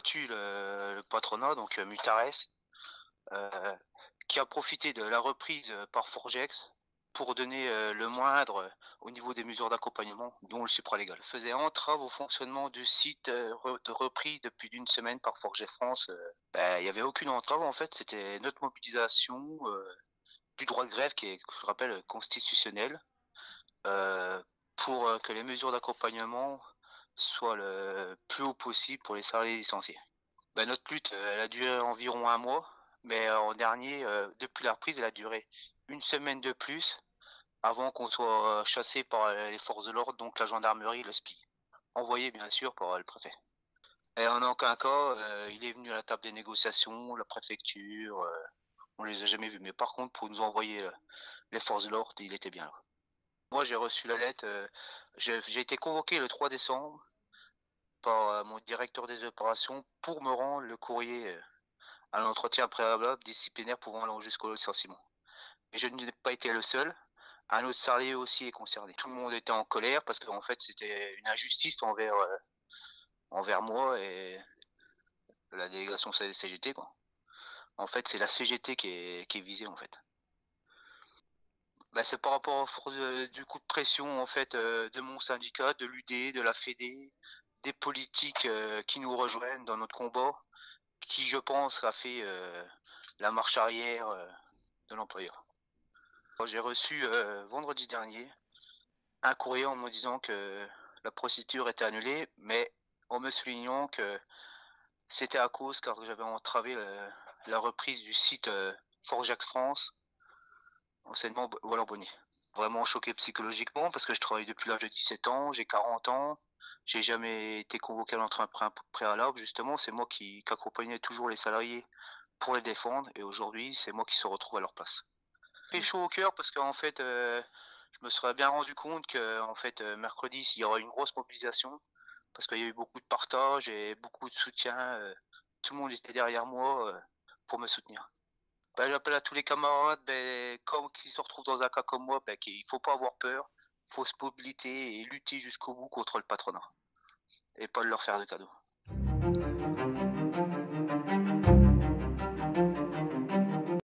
battu le patronat, donc Mutares, heu, qui a profité de la reprise par Forgex pour donner le moindre au niveau des mesures d'accompagnement, dont le supralégal. Faisait entrave au fonctionnement du site repris depuis d'une semaine par Forgex France. Il y avait aucune entrave en fait, c'était notre mobilisation du droit de grève qui est, je rappelle, constitutionnel, pour que les mesures d'accompagnement soient le plus haut possible pour les salariés licenciés. Notre lutte, elle a duré environ un mois, mais en dernier, depuis la reprise, elle a duré une semaine de plus avant qu'on soit chassé par les forces de l'ordre, donc la gendarmerie, le SPI, envoyé bien sûr par le préfet. Et en aucun cas, il est venu à la table des négociations, la préfecture, on les a jamais vus. Mais par contre, pour nous envoyer les forces de l'ordre, il était bien là. Moi, j'ai reçu la lettre, j'ai été convoqué le 3 décembre par mon directeur des opérations pour me rendre le courrier à l'entretien préalable disciplinaire pouvant aller jusqu'au licenciement. Et je n'ai pas été le seul. Un autre salarié aussi est concerné. Tout le monde était en colère parce qu'en fait, c'était une injustice envers moi et la délégation CGT, quoi. En fait, c'est la CGT qui est visée, en fait. C'est par rapport aux forces du coup de pression, en fait, de mon syndicat, de l'UD, de la Fédé, des politiques qui nous rejoignent dans notre combat, qui, je pense, a fait la marche arrière de l'employeur. J'ai reçu vendredi dernier un courrier en me disant que la procédure était annulée, mais en me soulignant que c'était à cause car j'avais entravé la reprise du site Forgex France, enseignement Wallon-Bonny. Vraiment choqué psychologiquement parce que je travaille depuis l'âge de 17 ans, j'ai 40 ans, j'ai jamais été convoqué à l'entretien préalable, justement, c'est moi qui accompagnais toujours les salariés pour les défendre et aujourd'hui, c'est moi qui se retrouve à leur place. Fait chaud au cœur parce qu'en fait, je me serais bien rendu compte que en fait, mercredi, il y aura une grosse mobilisation parce qu'il y a eu beaucoup de partage et beaucoup de soutien. Tout le monde était derrière moi pour me soutenir. J'appelle à tous les camarades, comme qui se retrouvent dans un cas comme moi, qu'il faut pas avoir peur, faut se mobiliter et lutter jusqu'au bout contre le patronat et pas leur faire de cadeaux.